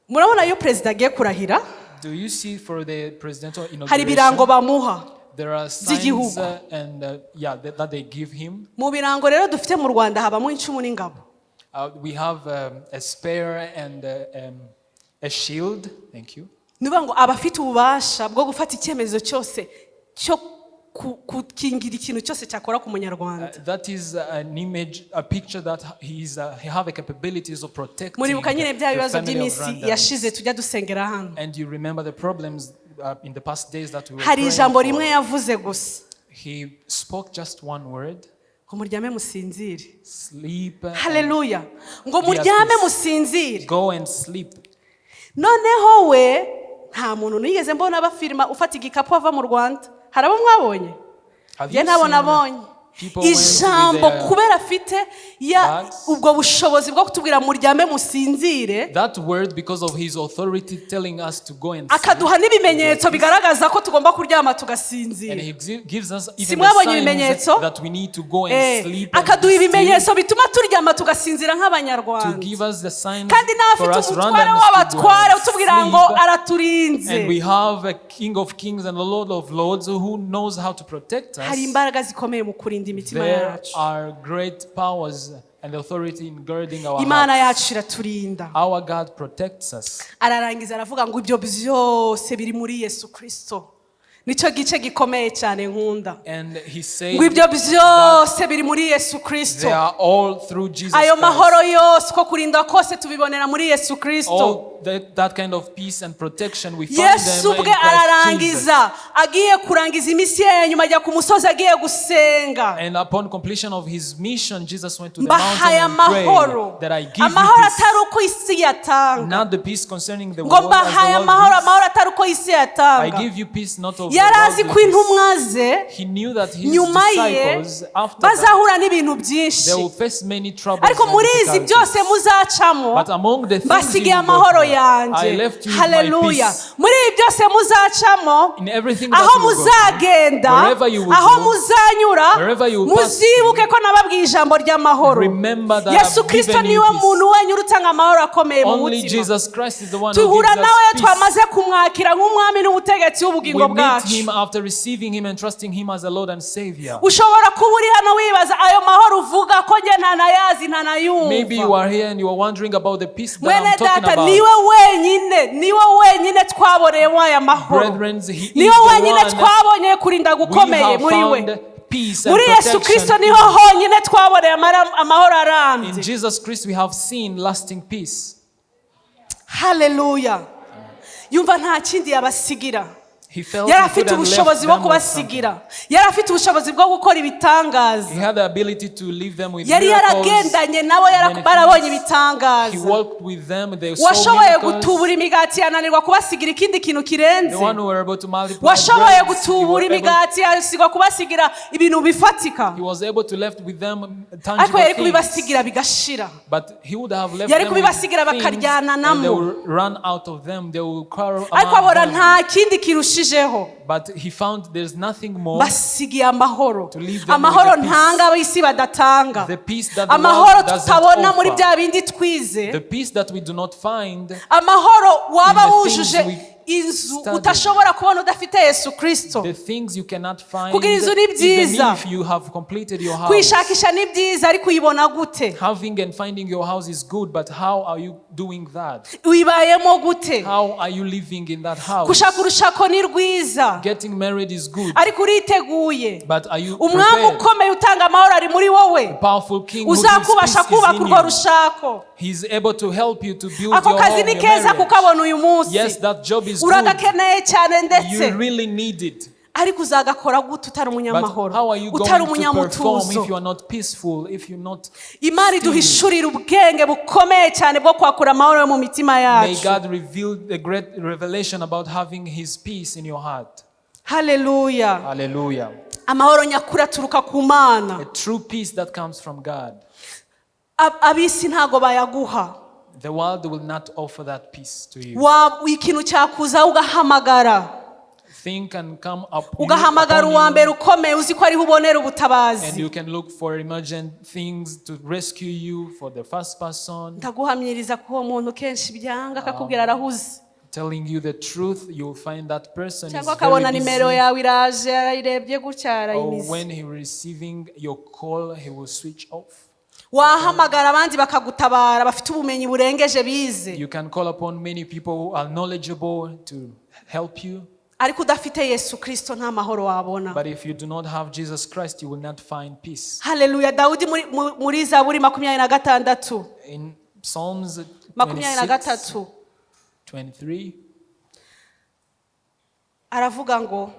Murabona iyo president agiye kurahira, do you see for the presidential inauguration, hari birango bamuha, there are signs and that they give him. Mu birango rero dufite mu Rwanda habamo incumu n'ingabo. We have a spear and a shield. Thank you. Nuba ngo abafite ububasha bwo gufata icyemezo cyose cyo kukingira ikintu cyose cyakora ku munyarwanda. That is an image, a picture that he have a capabilities of protecting. Muribuka nyine bya bibazo by'imisi yashize tujya dusengera hano. And you remember the problems in the past days that we were hari ijambo rimwe yavuze gusa. He spoke just one word. Ngo muryame musinzire. Sleep. Hallelujah. Ngo muryame musinzire. Go and sleep. Noneho we nta muntu nigeze mbona abafirima ufata igikapu ava mu Rwanda. Hari abo mwabonye? Je nabona abonye. Ijambo kubera afite ubwo bushobozi bwo kutubwira muryame musinzire. That word, because of his authority telling us to go and sleep. Akaduha n'ibimenyetso bigaragaza ko tugomba kuryama tugasinzira. And he gives us even the signs that we need to go and sleep. Akaduha ibimenyetso bituma turyama tugasinzira nk'abanyarwanda. To give us the signs kandi n'afite umutware w'abatware utubwira ngo araturinze. And we have a King of Kings and a Lord of Lords who knows how to protect us. Hari imbaraga zikomeye mu kurinda. There are great powers and authority in guarding our Imana yacu iraturinda. Our God protects us. Ararangiza aravuga ngo ibyo byose biri muri Yesu Kristo. Nico gice gikomeye cyane nkunda. And he said ngo ibyo byose biri muri Yesu Kristo. They are all through Jesus Christ. Ayo mahoro yose ko kurinda kose tubibonera muri Yesu Kristo. That kind of peace and protection we find them in Christ Jesus. Yesu bwe ararangiza agiye kurangiza imisi ye nyuma ajya ku musozi agiye gusenga. And upon completion of his mission, Jesus went to the mountain and prayed that I give you amahoro atari uko isi yatanga. Not the peace concerning the ngo world mbahaye amahoro atari uko isi yatanga. I give you peace not of yarazi ko intumwa ze he knew that his disciples after bazahura n'ibintu byinshi. They will face many troubles. Ariko muri izi byose muzacamo but among the things basigiye amahoro yanjye. I left you Hallelujah. my peace. Muri ibi byose muzacamo in everything aho muzagenda aho muzanyura muzibuke ko nababwiye ijambo ry'amahoro. Yesu Kristo niwe muntu wenyine utanga amahoro akomeye mu mutima. Tuhura nawe twamaze kumwakira nk'umwami n'umutegetsi w'ubugingo bwacu. Him after receiving him and trusting him as a Lord and Savior. Ushobora kuba uri hano wibaza ayo mahoro uvuga ko nge ntanayazi ntanayumva. Maybe you are here and you are wondering about the peace that I'm talking about. niwe wenyine twaboreye aya mahoro. Niwe wenyine twabonye kurinda gukomeye muri we. Muri Yesu Kristo niho honyine twaboreye amahoro arambye. In Jesus Christ we have seen lasting peace. Hallelujah. Yumva nta kindi yabasigira. Yari afite ubushobozi bwo kubasigira. Yari afite ubushobozi bwo gukora ibitangaza. He had the ability to leave them with miracles. Yari yaragendanye nabo barabonye ibitangaza. He walked with them. They saw washoboye gutubura imigati yananirwa kubasigira ikindi kintu kirenze. The one who were able to multiply. Washoboye gutubura imigati yasigwa kubasigira ibintu bifatika. He was able to left with them tangible ariko yari kubibasigira bigashira. But he would have left yari kubibasigira bakaryana namo. They will run out of them. They will quarrel. Ariko abora nta kindi kirushije. But he found there's nothing more basigiye amahoro. To leave them amahoro with the ntanga abisi badatanga. The peace that the amahoro world doesn't tutabona muri offer. bya bindi twize. The peace that we do not find. Amahoro waba wujuje inzu utashobora kubona udafite Yesu Kristo. The things you cannot find kugira inzu ni byiza. even if you have completed your house. Kwishakisha ni byiza ariko uyibona gute? Having and finding your house is good, but how are you doing that? Uyibayemo gute? How are you living in that house? Kushaka urushako ni rwiza. Getting married is good. Ariko uriteguye. But are you Umwami prepared? ukomeye utanga amahoro ari muri wowe. A powerful king who gives Uzakubasha peace is kubaka in urwo you. rushako. He's able to help you to build Ako your kazi home, ni your keza marriage. kukabona uyu munsi. Yes, that job is good. Uragakeneye cyane ndetse. You really need it. Ariko uzagakora gute utari But umunyamahoro? how are you going Utari to perform umunyamutuzo? if you are not peaceful, if you're not Imana still? iduhishurira ubwenge bukomeye cyane bwo kwakura amahoro yo mu mitima May yacu. God reveal the great revelation about having His peace in your heart. Hallelujah. Hallelujah. Amahoro nyakuri aturuka ku Mana. A true peace that comes from God. Abisi ntago bayaguha. The world will not offer that peace to you. Ikintu cyakuza ugahamagara. Thing can come up Ugahamagara uwa mbere ukomeye uzi ko ariho ubonera ubutabazi. and you can look for emergent things to rescue you for the first person. Ndaguhamiriza ko uwo muntu kenshi byanga akakubwira arahuze. Telling you the truth, you'll find that person is Cyangwa akabona very nimero busy. yawe iraje arayirebye gutya Or arayimiza. when he receiving your call, he will switch off. Wahamagara abandi bakagutabara bafite ubumenyi burengeje bize. You can call upon many people who are knowledgeable to help you. Ariko udafite Yesu Kristo nta mahoro wabona. But if you do not have Jesus Christ, you will not find peace. Hallelujah. Dawudi muri Zaburi 26 In Psalms 23 23, aravuga ngo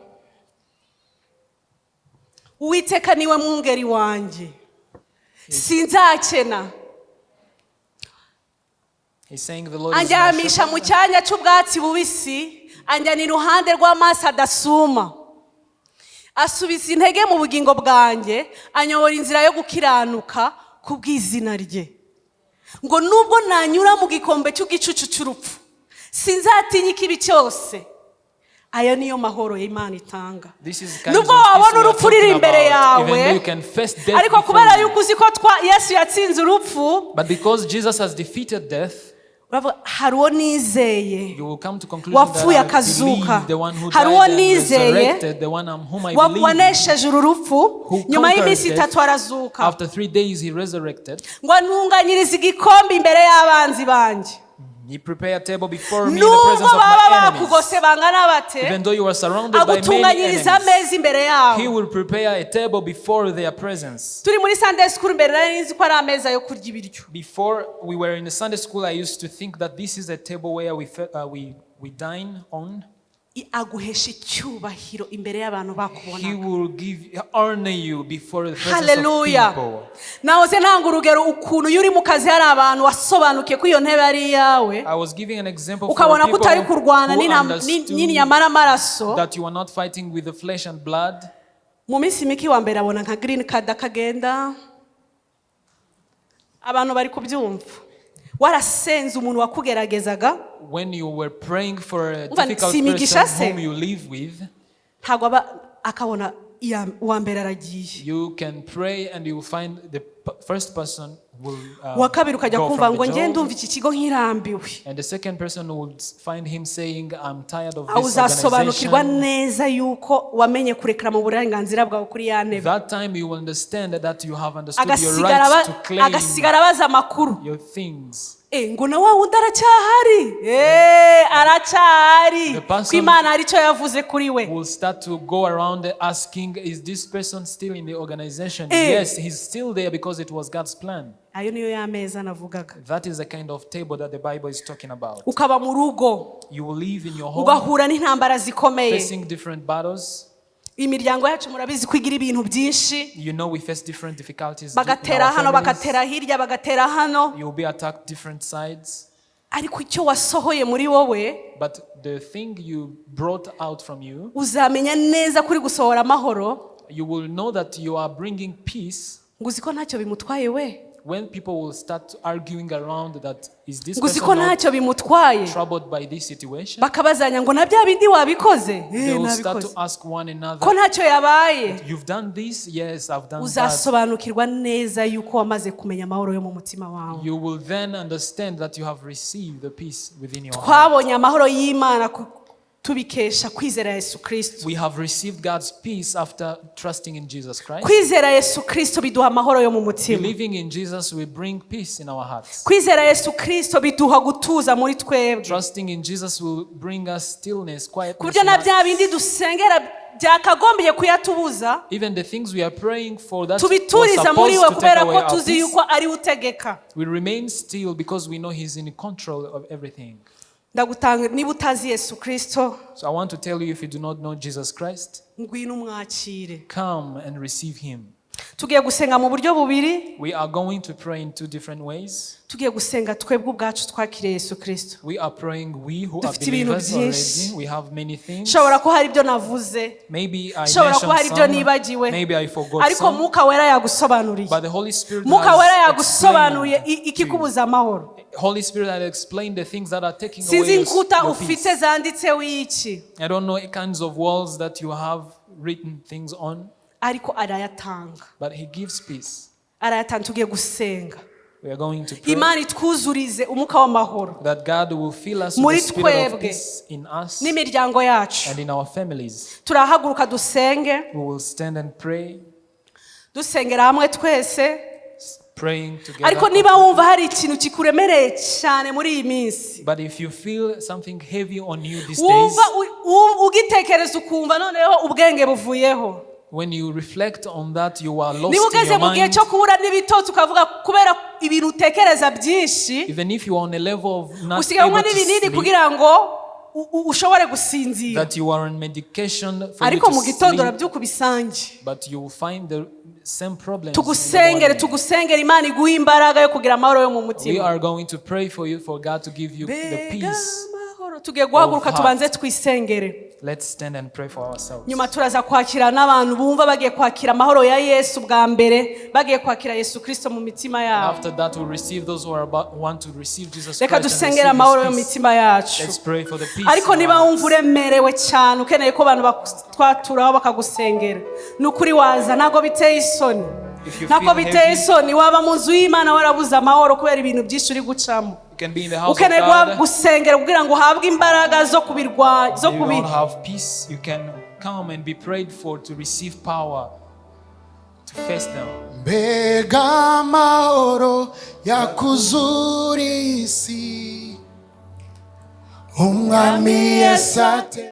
Uwiteka niwe mwungeri wanjye sinzakena. he's saying the Lord is my Anjyamisha mu shepherd. cyanya cy'ubwatsi bubisi, anjyana iruhande rw'amaso adasuma. Asubiza intege mu bugingo bwanjye, anyobora inzira yo gukiranuka kubw'izina rye. Ngo nubwo nanyura mu gikombe cy'igicucu cy'urupfu, sinzatinya ikibi cyose. Ayo niyo mahoro Imana itanga. Nubwo wabona urupfu riri imbere yawe, ariko kubera yuko uzi ko Yesu yatsinze urupfu, but because Jesus has defeated death, hari uwo nizeye you will come to conclusion wapfuye that I akazuka. believe the one who Hari died uwo and nizeye resurrected, the one whom I believe, wanesheje uru rupfu, who nyuma conquered y'iminsi death. 3 arazuka. After 3 days he resurrected. Ngo antunganyirize igikombe imbere y'abanzi banjye. He prepared a table before me in the presence Nubwo of my baba enemies. bakugose bangana bate, Even though you are surrounded by many agutunganyiriza enemies, ameza imbere yawe. he will prepare a table before their presence. Turi muri Sunday school mbere nari nzi ko ari ameza yo kurya ibiryo. Before we were in the Sunday school, I used to think that this is a table where we dine on. Aguhesha icyubahiro imbere y'abantu bakubona. He will honor you before the presence Hallelujah. of people. Nahoze ntanga urugero ukuntu yuri mu kazi hari abantu wasobanukiye ko iyo ntebe ari yawe. I was giving an example for Ukabona ko people utari kurwana who understood n'inyama n'amaraso. that you are not fighting with the flesh and blood. Mu minsi mike wa mbere abona nka green card akagenda. Abantu bari kubyumva. Warasenze umuntu wakugeragezaga. When you were praying for a Umva, difficult simigisha person se. whom you live with, Ntabwo akabona uwa mbere aragiye. you can pray and you will find the first person will Uwa kabiri ukajya go kumva from ngo the nge job, ndumva iki kigo nkirambiwe. and the second person would find him saying, I'm tired of Aho this uzasobanukirwa organization. neza yuko wamenye kurekera mu burenganzira bwawe kuri ya ntebe. That time you will understand that you have understood your Agasigara right to claim agasigara baza amakuru. your things. Ngo na wa wundi aracyahari. Aracyahari. The person Ko Imana hari icyo yavuze kuri we. Will start to go around asking, is this person still in the organization? Yes, he's still there because it was God's plan. Ayo niyo y'ameza navugaga. That is the kind of table that the Bible is talking about. Ukaba mu rugo. You will live in your home, Ugahura n'intambara zikomeye. facing different battles. Imiryango yacu murabizi ko igira ibintu byinshi. You know we face different difficulties. Bagatera hano, bagatera hirya, bagatera hano. You will be attacked different sides. Ariko icyo wasohoye muri wowe, but the thing you brought out from you, uzamenya neza kuri gusohora amahoro. You will know that you are bringing peace. Nguzi ko ntacyo bimutwaye we. When people will start arguing around that, is this Nguzi person ko ntacyo bimutwaye. troubled by this situation? Bakabazanya ngo na bya bindi wabikoze. They will start to ask one another, ko ntacyo yabaye. You've done this? Yes, I've done that. Uzasobanukirwa neza yuko wamaze kumenya amahoro yo mu mutima wawe. You will then understand that you have received the peace within your heart. Twabonye amahoro y'Imana tubikesha kwizera Yesu Kristo. We have received God's peace after trusting in Jesus Christ. Kwizera Yesu Kristo biduha amahoro yo mu mutima. Believing in Jesus will bring peace in our hearts. Kwizera Yesu Kristo biduha gutuza muri twebwe. Trusting in Jesus will bring us stillness, quietness. Kurya na bya bindi dusengera byakagombye kuyatubuza. Even the things we are praying for that tubituriza muri we kubera ko tuzi yuko ari utegeka. We remain still because we know he's in control of everything. Ndagutanga niba utazi Yesu Kristo. So I want to tell you, if you do not know Jesus Christ, ngwino umwakire. Come and receive him. Tugiye gusenga mu buryo bubiri. We are going to pray in two different ways. Tugiye gusenga twebwe ubwacu twakiriye Yesu Kristo. We are praying, we who are believers already. We have many things. Shobora ko hari ibyo navuze. Maybe I mentioned some. Maybe I forgot ariko some. Muka wera yagusobanuriye. But the Holy Spirit yagusobanuriye ikikubuza amahoro. Holy Spirit had explained the things that are taking away your peace. I don't know what kinds of walls that you have written things on. Ariko arayatanga. But he gives peace. Arayatanga. Tugiye gusenga. We are going to pray. Imana itwuzurize umuka w'amahoro. That God will fill us with the spirit of peace in us n'imiryango yacu. and in our families. Turahaguruka dusenge. We will stand and pray. Dusengera hamwe twese. Praying together. Ariko niba wumva hari ikintu kikuremereye cyane muri iyi minsi. But if you feel something heavy on you these days. Ugitekereza ukumva noneho ubwenge buvuyeho. When you reflect on that, you are lost niba in your mind. Gihe cyo kubura n'ibitotsi ukavuga kubera ibintu utekereza byinshi. Even if you are on a level of not able to sleep, kugira ngo ushobore gusinzira. That you are on medication for ariko you mu to gitondo sleep. Rabyukubisange. But you will find the same problems. Tugusengere Imana iguha imbaraga yo kugira amahoro yo mu mutima. We are going to pray for you, for God to give you the peace. Tugiye guhaguruka tubanze twisengere. Let's stand and pray for ourselves. Nyuma turaza kwakira n'abantu bumva bagiye kwakira amahoro ya Yesu bwa mbere, bagiye kwakira Yesu Kristo mu mitima yabo. After that we'll receive those who want to receive Jesus Christ. Reka dusengera amahoro yo mitima yacu. Let's pray for the peace. Ariko niba wumva uremerewe cyane ukeneye ko abantu batwaturaho bakagusengera, nukuri waza nago biteye isoni. Nako biteye isoni waba mu nzu y'Imana warabuze amahoro kubera ibintu byinshi uri gucamo. Ukeneye gusengera kugira ngo uhabwe imbaraga zo kubirwa zo kubira. You don't have peace, you can come and be prayed for to receive power to face them. Mbega amahoro yakuzura isi umwami Yesu